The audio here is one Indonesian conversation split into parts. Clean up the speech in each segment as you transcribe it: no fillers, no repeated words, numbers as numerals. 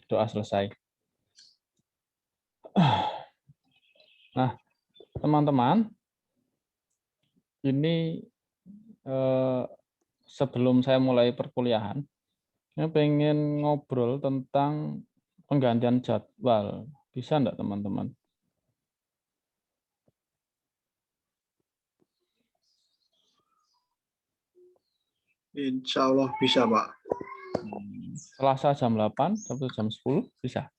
doa selesai. Nah, teman-teman, ini sebelum saya mulai perkuliahan, saya pengen ngobrol tentang penggantian jadwal. Bisa enggak, teman-teman? Insya Allah bisa, Pak. Selasa jam 8 sampai jam 10 bisa.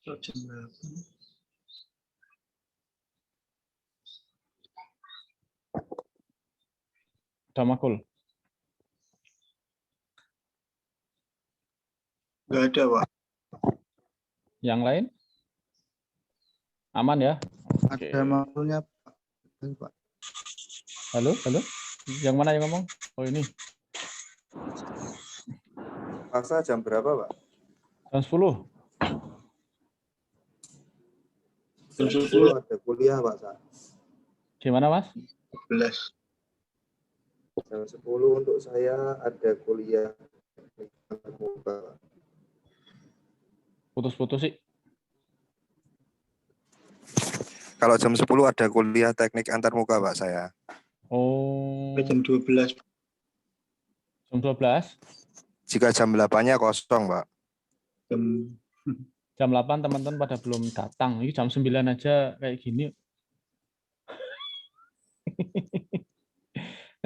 Jam 8. Udah makul? Nggak ada, Pak. Yang lain? Aman ya? Oke. Ada makulnya, Pak. Halo, halo. Yang mana yang ngomong? Oh, ini. Selasa jam berapa, Pak? Jam 10. Jam 10 ada kuliah, Pak. Gimana, Mas? 11. Jam 10 untuk saya ada kuliah. Putus-putus sih. Kalau jam 10 ada kuliah teknik antarmuka, Pak, saya. Oh. Jam 12. Jam 12. Jika jam 8-nya kosong, Pak. Jam 8 teman-teman pada belum datang. Ini jam 9 aja kayak gini.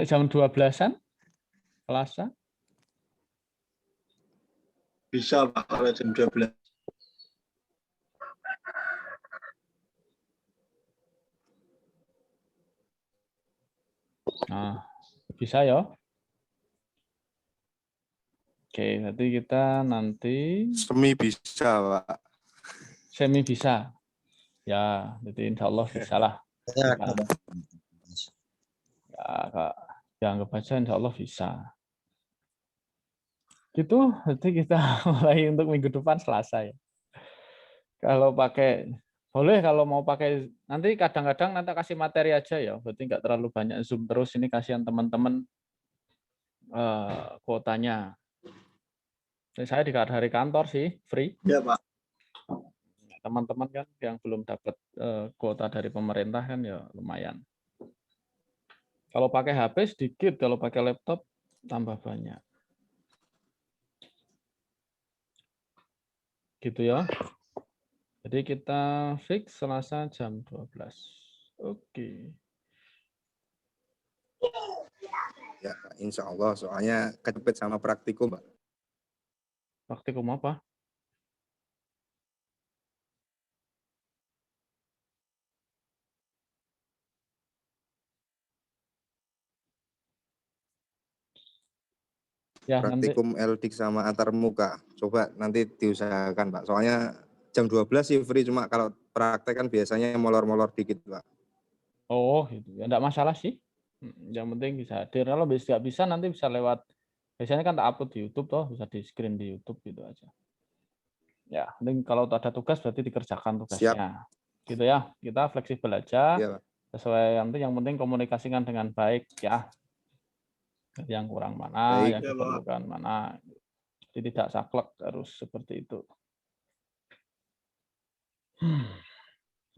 Jam 12-an? Selasa? Bisa, Pak, kalau jam 12. Nah, bisa ya. Oke, nanti kita Semi bisa, Pak. semi bisa. Ya, jadi insya Allah bisa lah. Ya, Kak. Ya, anggap aja insya Allah bisa. Gitu, nanti kita mulai untuk minggu depan Selasa ya. Kalau boleh kalau mau pakai, nanti kadang-kadang nanti kasih materi aja ya, berarti nggak terlalu banyak Zoom terus, ini kasihan teman-teman kuotanya. Saya di hari kantor sih, free. Ya, Pak. Teman-teman kan yang belum dapat kuota dari pemerintah kan ya lumayan. Kalau pakai HP sedikit, kalau pakai laptop tambah banyak. Gitu ya. Jadi kita fix Selasa jam 12. Oke. Ya, insya Allah. Soalnya kejepit sama praktikum, Pak. Praktikum apa? Ya, Praktikum nanti. LDIK sama antarmuka. Coba nanti diusahakan, Pak. Soalnya jam 12 sih free, cuma kalau praktek kan biasanya molor-molor dikit, Pak. Oh, gitu. Ya enggak masalah sih. Yang penting bisa hadir. Kalau nggak bisa nanti bisa lewat. Biasanya kan tak upload di YouTube toh, bisa di screen di YouTube gitu aja. Ya, nanti kalau ada tugas berarti dikerjakan Siap. tugasnya. Gitu ya. Kita fleksibel aja. Ya, Pak. Sesuai yang penting komunikasikan dengan baik ya. Yang kurang mana, Baik. yang diperlukan mana. Jadi tidak saklek harus seperti itu.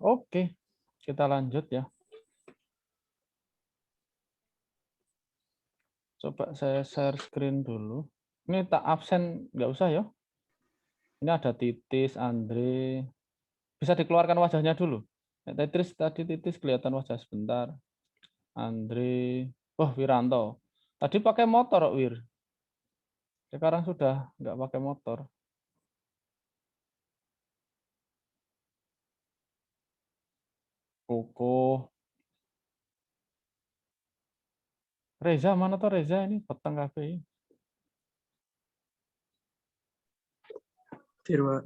Oke, kita lanjut ya. Coba saya share screen dulu. Ini tak absen, nggak usah ya. Ini ada Titis, Andre. Bisa dikeluarkan wajahnya dulu. Tetris tadi Titis kelihatan wajah sebentar. Andre, Wiranto. Tadi pakai motor, Wir. Sekarang sudah nggak pakai motor. Koko. Reza, mana tuh Reza ini? Petang kafe. Firma.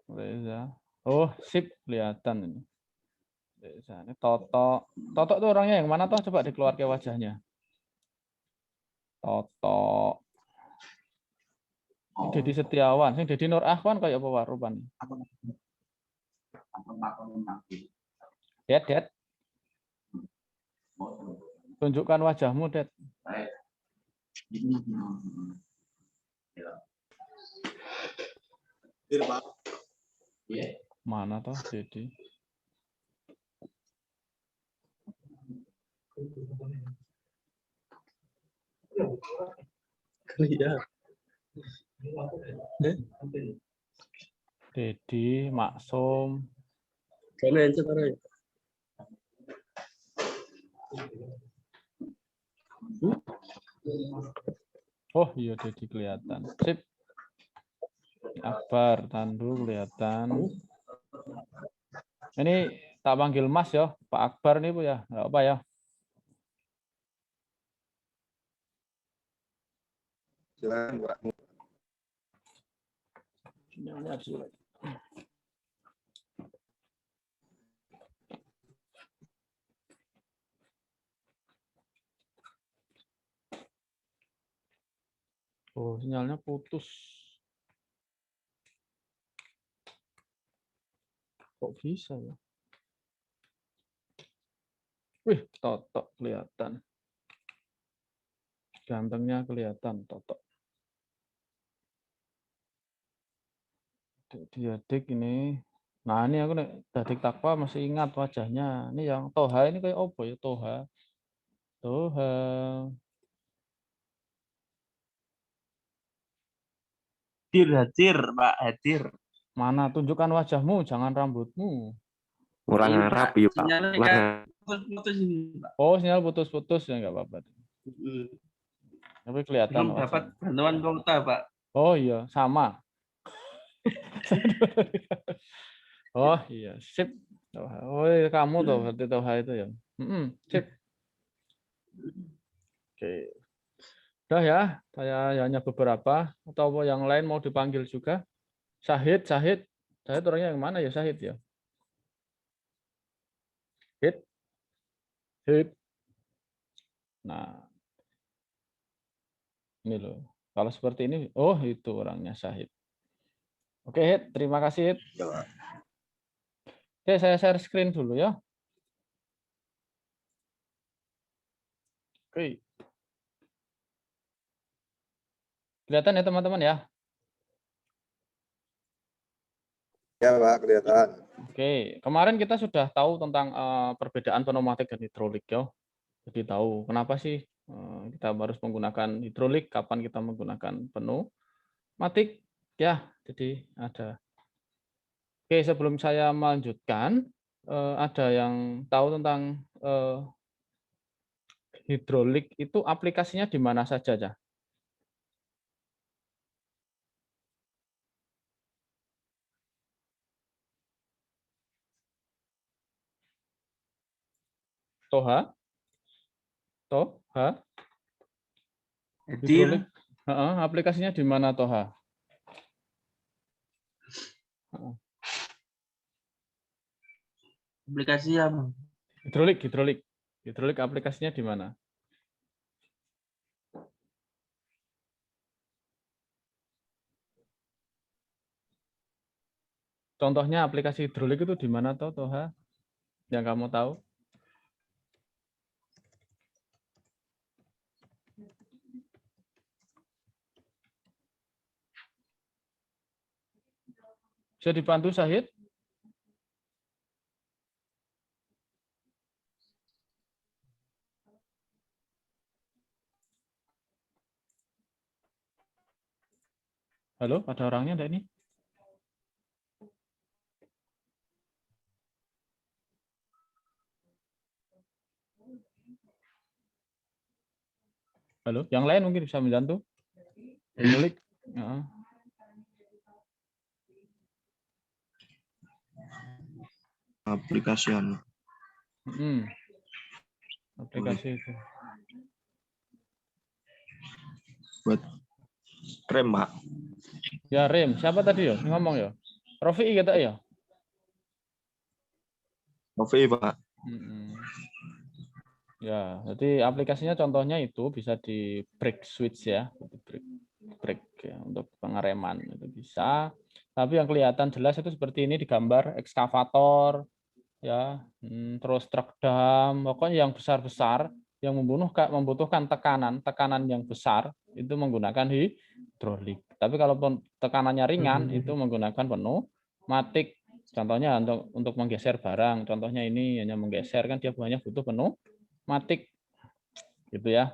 Reza. Oh, sip, kelihatan ini. Reza. Ini Toto. Toto tuh orangnya yang mana tuh? Coba dikeluarkan wajahnya. Toto. Ini Dedi Setiawan. Ini Dedi Nur Ahwan kayak apa warupan? Dead. Tunjukkan wajahmu, Det. Mana toh, Dedi? Dedi, Maksum. Oh iya, Dedi kelihatan. Sip. Akbar, Tandu kelihatan. Ini tak panggil Mas ya, Pak Akbar nih Bu ya, nggak apa ya. Silakan Pak. Oh, sinyalnya putus. Kok bisa ya? Wih, Totok kelihatan. Gantengnya kelihatan, Totok. Adik ini. Nah, ini aku nih, Dadik Takwa masih ingat wajahnya. Ini yang Toha ini kayak apa ya? Toha. Toha. Hadir, Pak, hadir. Mana? Tunjukkan wajahmu, jangan rambutmu. Kurang Ini, harap Pak, ya Pak. sinyalnya Kurang kan harap. putus-putus ini, Pak. Oh, sinyal putus-putus ya nggak apa-apa. Tapi kelihatan Belum dapat wajahnya. bantuan kuota, Pak. Oh iya, sama. Oh iya, sip. Oh iya, kamu tuh berarti Toha itu ya. Sip. Oke. Udah ya, saya hanya beberapa. Atau yang lain mau dipanggil juga? Syahid. Syahid orangnya yang mana ya, Syahid ya? Hid. Nah, ini loh. Kalau seperti ini, oh itu orangnya Syahid. Oke, Hid. Terima kasih, Hid. Oke, saya share screen dulu ya. Oke. Kelihatan ya teman-teman ya? Ya Pak, kelihatan. Oke, kemarin kita sudah tahu tentang perbedaan pneumatik dan hidrolik ya. Jadi tahu kenapa sih kita harus menggunakan hidrolik, kapan kita menggunakan pneumatik ya. Jadi ada. Oke, sebelum saya melanjutkan, ada yang tahu tentang hidrolik itu aplikasinya di mana saja ya? Toha? Toha? Hidrolik? Aplikasinya di mana Toha? Aplikasi apa? Hidrolik aplikasinya di mana? Contohnya aplikasi hidrolik itu di mana Toha? Yang kamu tahu? Bisa dibantu Syahid? Halo, ada orangnya enggak ini? Halo, yang lain mungkin bisa membantu? Hidrolik? Ya. Aplikasian. Aplikasi itu. Buat rem, Pak. Ya, rem. Siapa tadi ya? Ngomong ya? Rofi kata ya? Novi, Pak. Ya, jadi aplikasinya contohnya itu bisa di brake switch ya, brake ya, untuk pengereman itu bisa. Tapi yang kelihatan jelas itu seperti ini di gambar ekskavator, ya, terus truk dam, pokoknya yang besar-besar yang membutuhkan tekanan yang besar itu menggunakan hidrolik. Tapi kalau tekanannya ringan itu menggunakan pneumatik. Contohnya untuk menggeser barang, contohnya ini hanya menggeser kan dia banyak butuh pneumatik gitu ya.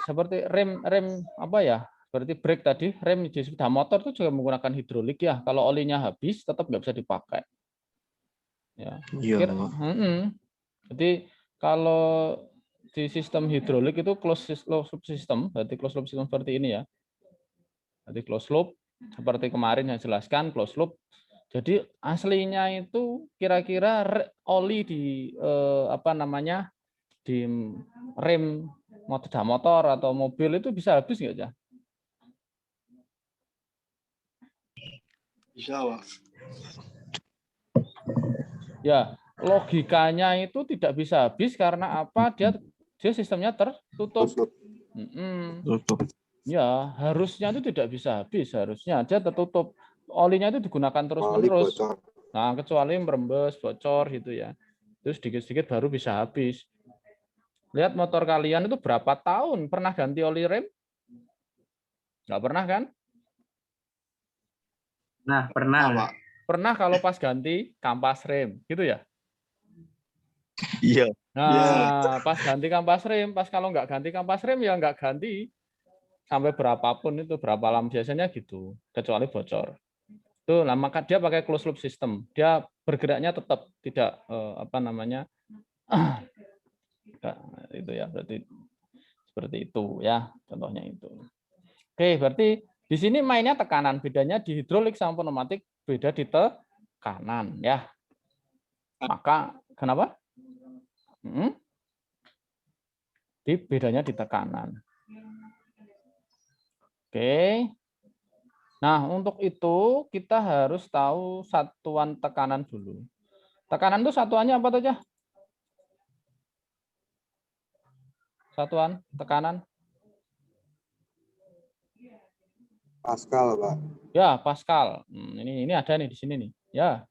Seperti rem apa ya? Seperti brake tadi, rem di sepeda motor itu juga menggunakan hidrolik ya. Kalau olinya habis, tetap nggak bisa dipakai. Ya. Iya. Jadi kalau di sistem hidrolik itu closed loop system, berarti closed loop system seperti ini ya. Jadi closed loop seperti kemarin yang jelaskan closed loop. Jadi aslinya itu kira-kira oli di apa namanya di rem motor atau mobil itu bisa habis nggak ya? Bisa, Pak. Ya, logikanya itu tidak bisa habis karena apa? Dia sistemnya tertutup. Tutup. Ya, harusnya itu tidak bisa habis, harusnya dia tertutup. Olinya itu digunakan terus-menerus. Nah, kecuali merembes, bocor gitu ya. Terus sedikit-sedikit baru bisa habis. Lihat motor kalian itu berapa tahun pernah ganti oli rem? Nggak pernah kan? Nah, pernah. Pak. Pernah kalau pas ganti kampas rem, gitu ya? Iya. Nah, pas ganti kampas rem, pas kalau nggak ganti kampas rem ya nggak ganti. Sampai berapapun itu, berapa lama biasanya gitu, kecuali bocor. Itu, nah, maka dia pakai closed loop system. Dia bergeraknya tetap tidak apa namanya itu ya, berarti seperti itu ya, contohnya itu. Oke, berarti di sini mainnya tekanan, bedanya di hidrolik sama pneumatik beda di tekanan ya. Maka kenapa? Bedanya di tekanan. Oke. Nah, untuk itu kita harus tahu satuan tekanan dulu. Tekanan itu satuannya apa saja? Satuan tekanan? Pascal, Pak. Ya, Pascal. Ini ada nih di sini nih. Ya.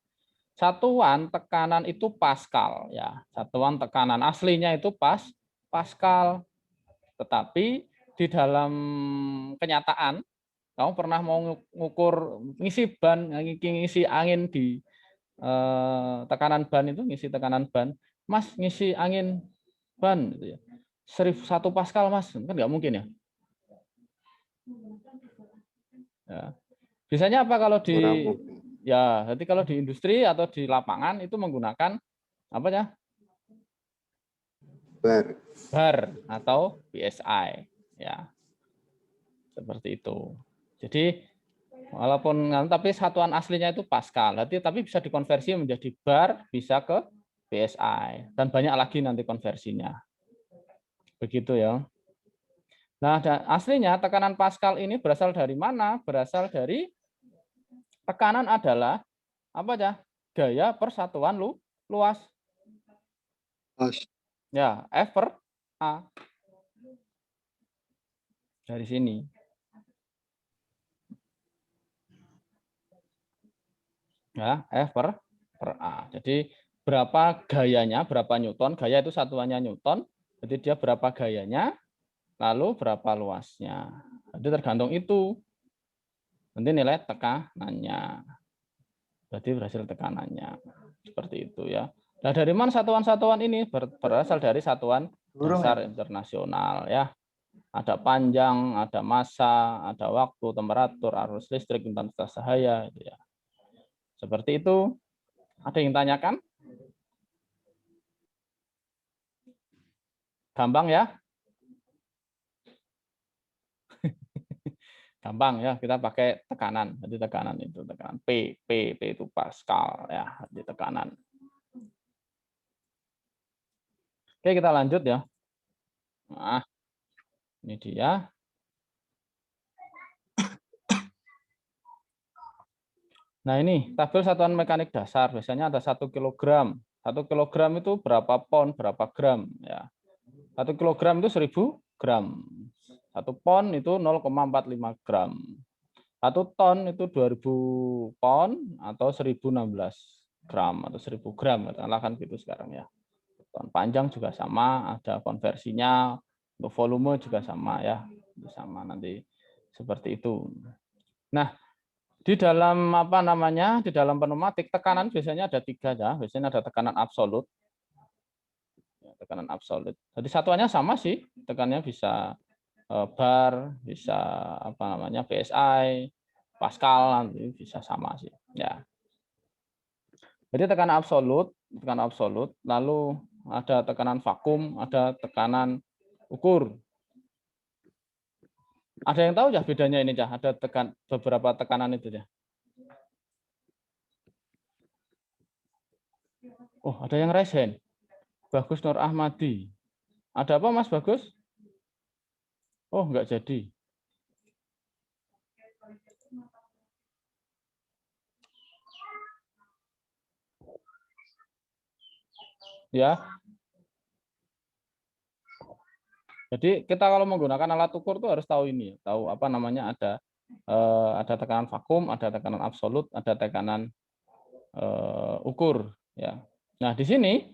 Satuan tekanan itu Pascal ya. Satuan tekanan aslinya itu Pascal. Tetapi di dalam kenyataan kamu pernah mau ngukur ngisi ban, ngisi angin di tekanan ban itu, ngisi tekanan ban, Mas ngisi angin ban gitu ya. 1 Pascal Mas, kan nggak mungkin ya. Ya. Biasanya apa kalau di ya, jadi kalau di industri atau di lapangan itu menggunakan apa ya? Bar atau PSI ya. Seperti itu. Jadi walaupun tapi satuan aslinya itu Pascal. Tapi bisa dikonversi menjadi bar, bisa ke PSI dan banyak lagi nanti konversinya. Begitu ya. Nah, aslinya tekanan Pascal ini berasal dari mana? Berasal dari tekanan adalah apa ya? Gaya persatuan luas. Ya, F per A. Dari sini. Ya, F per A. Jadi berapa gayanya, berapa Newton? Gaya itu satuannya Newton. Jadi dia berapa gayanya, lalu berapa luasnya. Jadi tergantung itu. Nanti nilai tekanannya. Berarti berhasil tekanannya. Seperti itu ya. Nah, dari mana satuan-satuan ini? Berasal dari satuan dasar internasional ya. Ada panjang, ada massa, ada waktu, temperatur, arus listrik, intensitas cahaya gitu ya. Seperti itu. Ada yang tanyakan? Gampang ya? Gampang ya, kita pakai tekanan. Jadi tekanan itu tekanan P itu Pascal ya, di tekanan. Oke, kita lanjut ya. Nah, ini dia. Nah, ini tabel satuan mekanik dasar. Biasanya ada 1 kg. 1 kg itu berapa pon, berapa gram ya. 1 kg itu 1000 gram. 1 pon itu 0,45 gram. 1 ton itu 2000 pon atau 1016 gram atau 1000 gram, katakanlah kan gitu sekarang ya. Ton panjang juga sama, ada konversinya, untuk volume juga sama ya, sama nanti seperti itu. Nah, di dalam apa namanya, di dalam pneumatik tekanan biasanya ada 3 ya, biasanya ada tekanan absolut, tekanan absolut. Jadi satuannya sama sih, tekanannya bisa bar, bisa apa namanya PSI, Pascal, nanti bisa sama sih. Ya. Jadi tekanan absolut, lalu ada tekanan vakum, ada tekanan ukur. Ada yang tahu ya bedanya ini ya? Ada beberapa tekanan itu ya. Oh, ada yang raise hand. Bagus Nur Ahmadi. Ada apa Mas Bagus? Oh, enggak jadi. Ya. Jadi kita kalau menggunakan alat ukur tuh harus tahu ini, tahu apa namanya ada tekanan vakum, ada tekanan absolut, ada tekanan ukur ya. Nah, di sini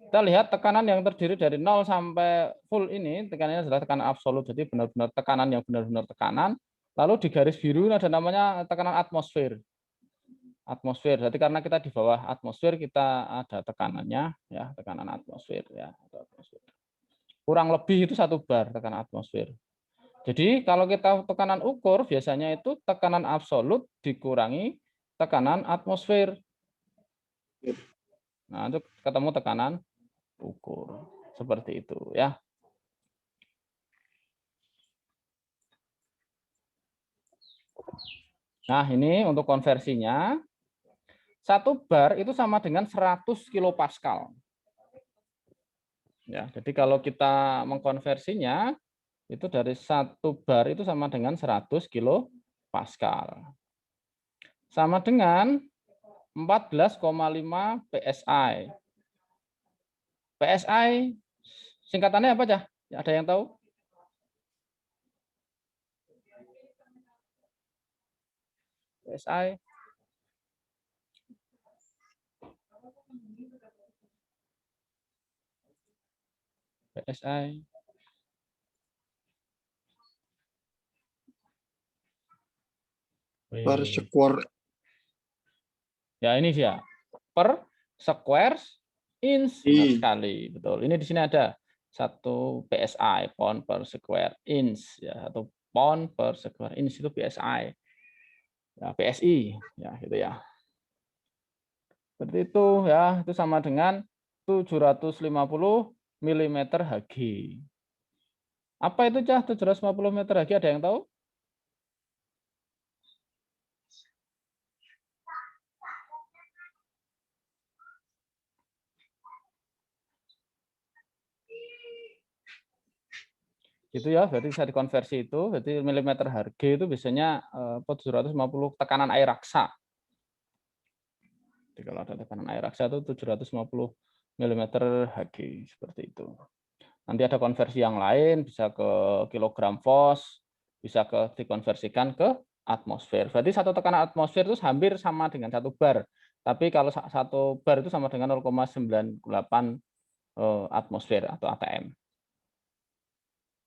kita lihat tekanan yang terdiri dari 0 sampai full ini tekanannya adalah tekanan absolut. Jadi benar-benar tekanan yang benar-benar tekanan. Lalu di garis biru ada namanya tekanan atmosfer. Atmosfer. Jadi karena kita di bawah atmosfer kita ada tekanannya ya, tekanan atmosfer ya, atmosfer. Kurang lebih itu 1 bar tekanan atmosfer. Jadi kalau kita tekanan ukur biasanya itu tekanan absolut dikurangi tekanan atmosfer. Nah, itu ketemu tekanan ukur. Seperti itu ya. Nah, ini untuk konversinya. 1 bar itu sama dengan 100 kilopascal. Ya, jadi kalau kita mengkonversinya itu dari 1 bar itu sama dengan 100 kilopascal. Sama dengan 14,5 PSI. PSI singkatannya apa aja? Ada yang tahu? PSI. PSI. Per square. Ya ini dia. Per square inch, benar sekali, betul. Ini di sini ada 1 PSI, pound per square inch ya, 1 pound per square inch itu PSI. Ya, PSI ya gitu ya. Seperti itu ya, itu sama dengan 750 mm Hg. Apa itu Cah 750 meter Hg, ada yang tahu? Itu ya, berarti bisa dikonversi itu, berarti milimeter Hg itu biasanya 750 tekanan air raksa. Jadi kalau ada tekanan air raksa itu 750 mm Hg, seperti itu. Nanti ada konversi yang lain, bisa ke kilogram Fos, bisa dikonversikan ke atmosfer. Berarti 1 tekanan atmosfer itu hampir sama dengan 1 bar. Tapi kalau 1 bar itu sama dengan 0,98 atmosfer atau ATM.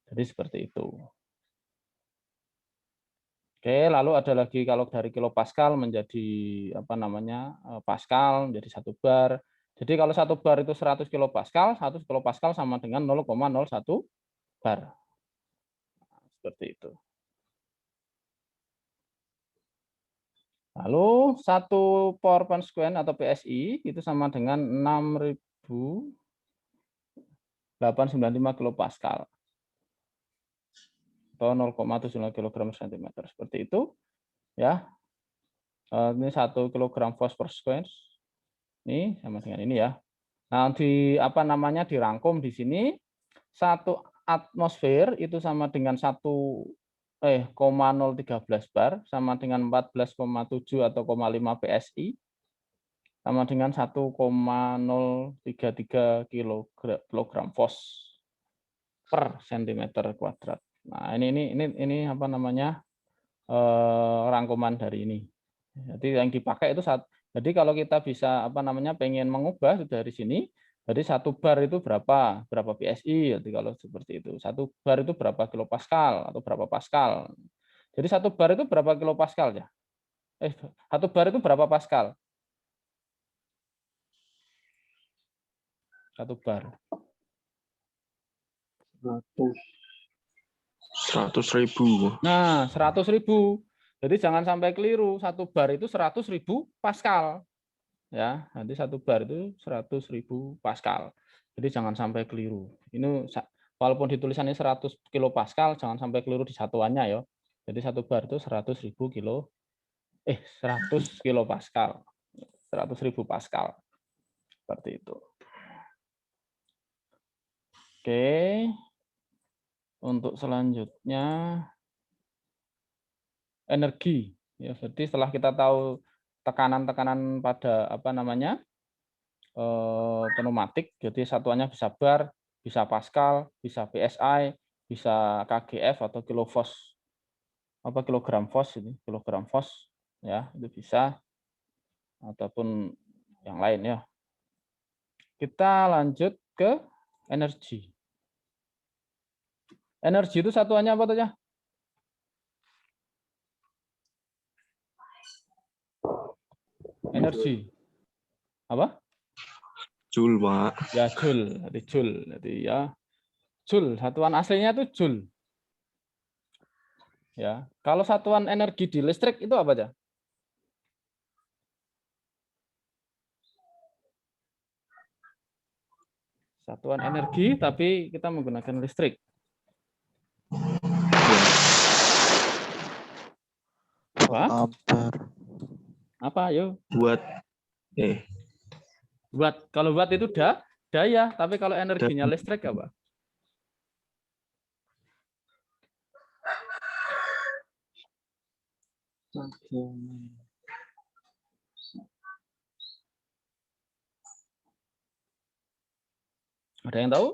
Jadi seperti itu. Oke, lalu ada lagi kalau dari kilopascal menjadi apa namanya pascal menjadi 1 bar. Jadi kalau 1 bar itu 100 kilopascal, 1 kilopascal sama dengan 0,01 bar. Seperti itu. Lalu 1 power pound square atau PSI itu sama dengan 6.895 kilopascal atau 0,75 kg per cm. Seperti itu ya. Ini 1 kg fosfor square. Ini sama dengan ini ya. Nah, apa namanya dirangkum di sini 1 atmosfer itu sama dengan 0,013 bar sama dengan 14,7 atau 0,5 PSI sama dengan 1,033 kilogram fos per cm². Nah, ini apa namanya rangkuman dari ini. Jadi yang dipakai itu jadi kalau kita bisa pengen mengubah dari sini, jadi 1 bar itu berapa PSI. Jadi kalau seperti itu 1 bar itu berapa kilopascal atau berapa pascal. Jadi 1 bar itu berapa kilopascal ya? 1 bar itu berapa pascal? 1 bar. 100.000. Nah, 100.000. Jadi jangan sampai keliru. 1 bar itu 100.000 pascal. Ya, nanti 1 bar itu 100.000 pascal. Jadi jangan sampai keliru. Ini walaupun di tulisannya 100 kilopascal, jangan sampai keliru di satuannya ya. Jadi 1 bar itu 100 kilopascal. 100.000 pascal. Seperti itu. Oke. Untuk selanjutnya energi. Ya, jadi setelah kita tahu tekanan-tekanan pada pneumatik, jadi satuannya bisa bar, bisa pascal, bisa PSI, bisa kgf atau kilovolt, kilogram volt ya, itu bisa, ataupun yang lain ya. Kita lanjut ke energi. Energi itu satuannya apa tuh ya? Energi apa? Joule, Pak. Ya, joule. Jadi joule. Jadi ya joule. Satuan aslinya itu joule. Ya. Kalau satuan energi di listrik itu apa aja? Satuan energi tapi kita menggunakan listrik. Apa? Apa? Ayo. Buat Kalau watt itu daya, tapi kalau energinya listrik apa? Ada yang tahu?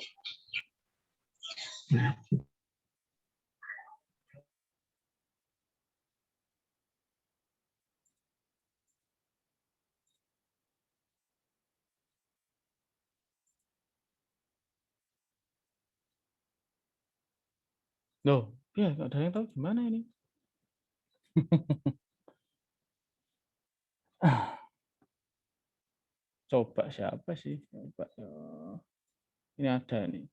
Loh, ya nggak ada yang tahu gimana ini? Coba siapa sih? Coba. Ini ada nih.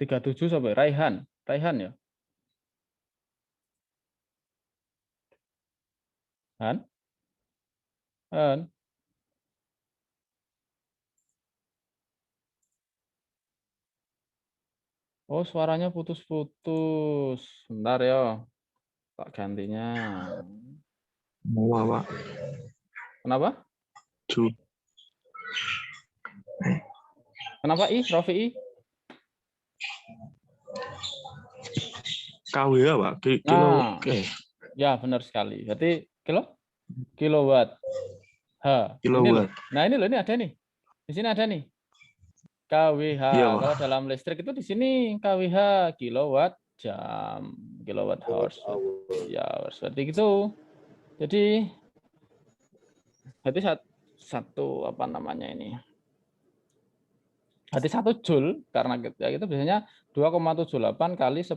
37 sampai Raihan. Raihan ya? Han? Han? Oh, suaranya putus-putus. Bentar ya. Tak gantinya. mau Pak. Kenapa? Joule. Kenapa Rofi? KWH, Pak. Nah, ya benar sekali. Berarti kilowatt. Kilowatt. Ini loh, ini ada nih. Di sini ada nih. KWH. Iya, Pak. Kalau dalam listrik itu di sini KWH, kilowatt jam, kilowatt hours. Ya, seperti itu. Jadi satu ini. Berarti 1 joule karena kita biasanya 2,78 kali 10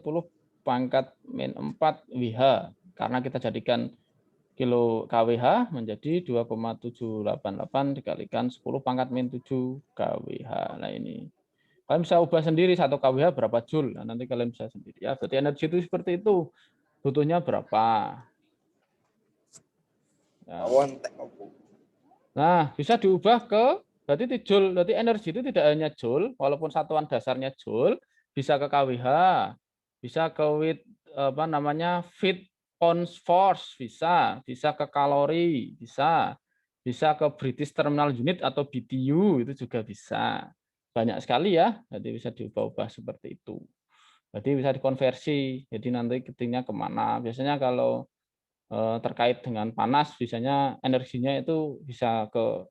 pangkat min 4 Wh karena kita jadikan kilo kWh menjadi 2,788 dikalikan 10 pangkat min 7 kWh. Nah ini kalian bisa ubah sendiri 1 kWh berapa joule. Nah, nanti kalian bisa sendiri ya. Berarti energi itu seperti itu. Butuhnya berapa? Ya. Nah, bisa diubah ke berarti joule. Berarti energi itu tidak hanya joule, walaupun satuan dasarnya joule, bisa ke kWh, bisa ke feet pounds force, bisa ke kalori, bisa ke British Terminal Unit atau BTU, itu juga bisa. Banyak sekali ya, jadi bisa diubah-ubah seperti itu. Jadi bisa dikonversi, jadi nanti ketingnya kemana. Biasanya kalau terkait dengan panas, biasanya energinya itu bisa ke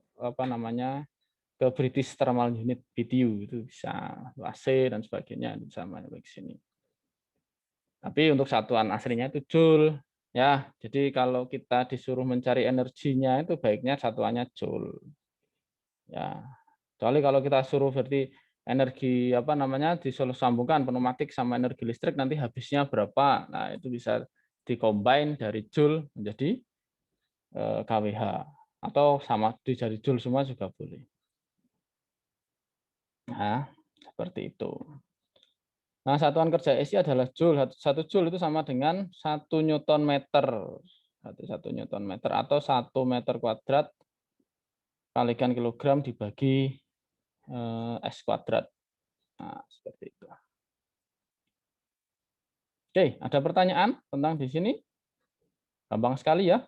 ke British Thermal Unit BTU, itu bisa AC dan sebagainya sama di sini. Tapi untuk satuan aslinya itu joule. Ya, jadi kalau kita disuruh mencari energinya itu baiknya satuannya joule. Ya, kecuali kalau kita suruh berarti energi apa namanya disambungkan pneumatik sama energi listrik nanti habisnya berapa. Nah, itu bisa dikombin dari joule menjadi kWh atau sama dari joule semua juga boleh. Nah, seperti itu. Nah, satuan kerja SI adalah joule. 1 joule itu sama dengan 1 Newton meter. 1 Newton meter atau 1 meter kuadrat kalikan kilogram dibagi S kuadrat. Nah, seperti itu. Oke, ada pertanyaan tentang di sini? Gampang sekali ya.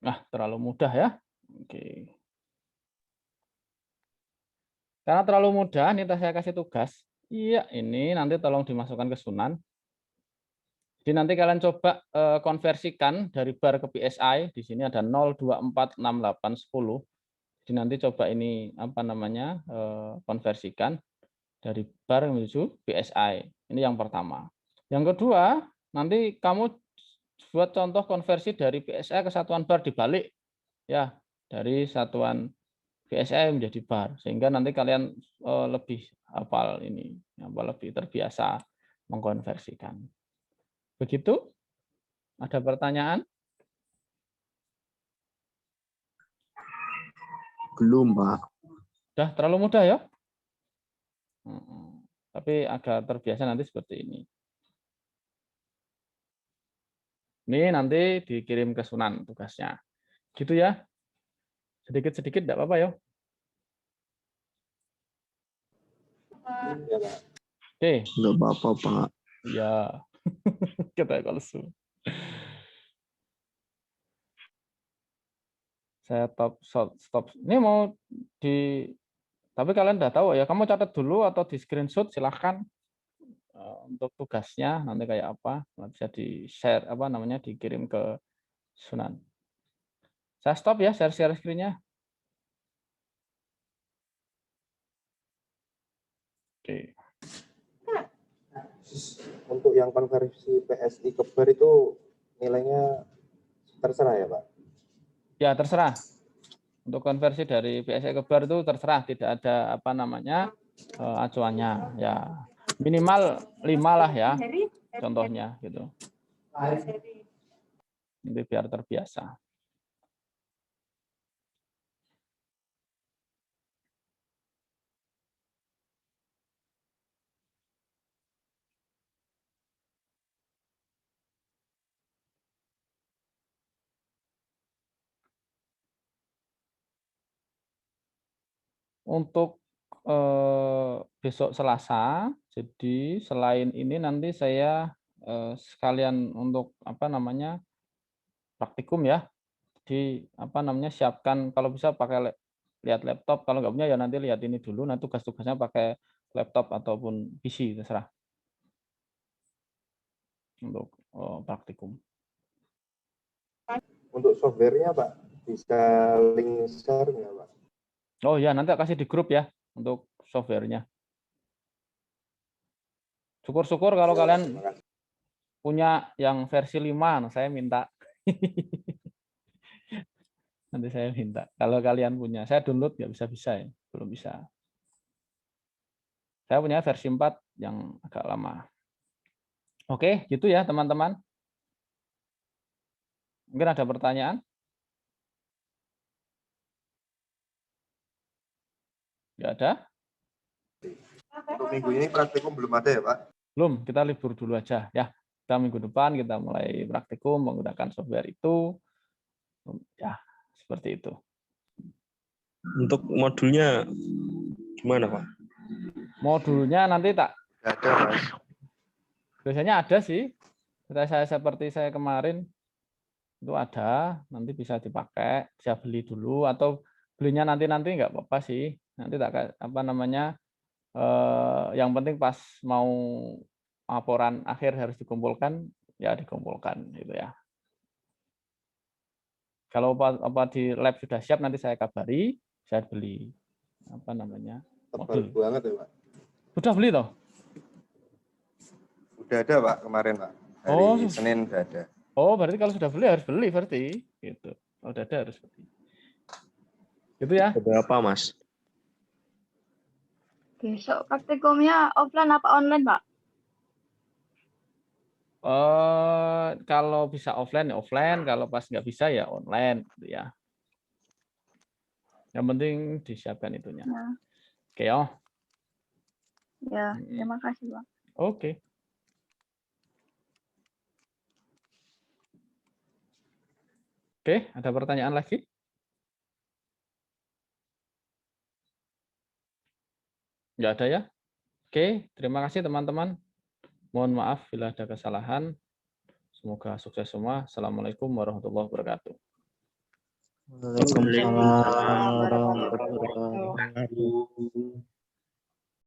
Nah, terlalu mudah ya. Oke. Karena terlalu mudah, ini saya kasih tugas. Iya, ini nanti tolong dimasukkan ke Sunan. Jadi nanti kalian coba konversikan dari bar ke PSI. Di sini ada 0, 2, 4, 6, 8, 10. Jadi nanti coba ini apa namanya konversikan dari bar menuju PSI. Ini yang pertama. Yang kedua, nanti kamu buat contoh konversi dari PSI ke satuan bar dibalik. Ya, dari satuan PSI menjadi bar, sehingga nanti kalian lebih hafal ini, lebih terbiasa mengkonversikan. Begitu? Ada pertanyaan? Belum, Pak. Sudah terlalu mudah ya? Tapi agak terbiasa nanti seperti ini. Ini nanti dikirim ke Sunan tugasnya. Gitu ya. Sedikit-sedikit tidak apa-apa ya. Oke. Enggak apa-apa, Pak. Ya. Kita kalau saya stop. Ini mau di tapi kalian udah tahu ya. Kamu catat dulu atau di screenshot silahkan untuk tugasnya nanti kayak apa. Bisa di share apa namanya dikirim ke Sunan. Saya stop ya share screen-nya. Oke. Untuk yang konversi PSI ke bar itu nilainya terserah ya Pak? Ya terserah. Untuk konversi dari PSI ke bar itu terserah, tidak ada apa namanya acuannya. Ya minimal 5 lah ya, contohnya gitu. Ini biar terbiasa. Untuk besok Selasa, jadi selain ini nanti saya sekalian untuk apa namanya praktikum ya, di apa namanya siapkan kalau bisa pakai lihat laptop, kalau nggak punya ya nanti lihat ini dulu. Nah tugas-tugasnya pakai laptop ataupun PC terserah untuk praktikum. Untuk softwarenya Pak, bisa link share nggak Pak? Oh ya, nanti kasih di grup ya untuk softwarenya. Syukur-syukur kalau kalian punya yang versi 5, nah saya minta. Nanti saya minta. Kalau kalian punya, saya download nggak bisa-bisa ya, belum bisa. Saya punya versi 4 yang agak lama. Oke, gitu ya teman-teman. Mungkin ada pertanyaan? Nggak ada? Untuk minggu ini praktikum belum ada ya Pak? Belum, kita libur dulu aja ya. Kita minggu depan kita mulai praktikum menggunakan software itu. Ya, seperti itu. Untuk modulnya gimana, Pak? Modulnya nanti tak Ada Mas. biasanya ada sih. Saya seperti saya kemarin itu ada, nanti bisa dipakai, bisa beli dulu atau belinya nanti nggak apa-apa sih. Nanti tak apa namanya yang penting pas mau laporan akhir harus dikumpulkan, ya dikumpulkan gitu ya. Kalau apa di lab sudah siap nanti saya kabari, saya beli apa namanya Tebal banget ya, Pak. Sudah beli toh? Udah ada, Pak, kemarin, Pak. Hari Oh. Senin udah ada. Oh, berarti kalau sudah beli harus beli berarti. Gitu. Kalau udah ada harus beli. Gitu ya. Berapa, Mas? Besok praktikumnya offline apa online, Pak? Kalau bisa offline ya offline, kalau pas nggak bisa ya online gitu ya. Yang penting disiapkan itunya. Ya, Oke, oh. ya, terima kasih, Pak. Oke. Oke, ada pertanyaan lagi? Nggak ada ya? Oke, terima kasih teman-teman. Mohon maaf bila ada kesalahan. Semoga sukses semua. Assalamualaikum warahmatullahi wabarakatuh. Waalaikumsalam Waalaikumsalam warahmatullahi warahmatullahi wabarakatuh.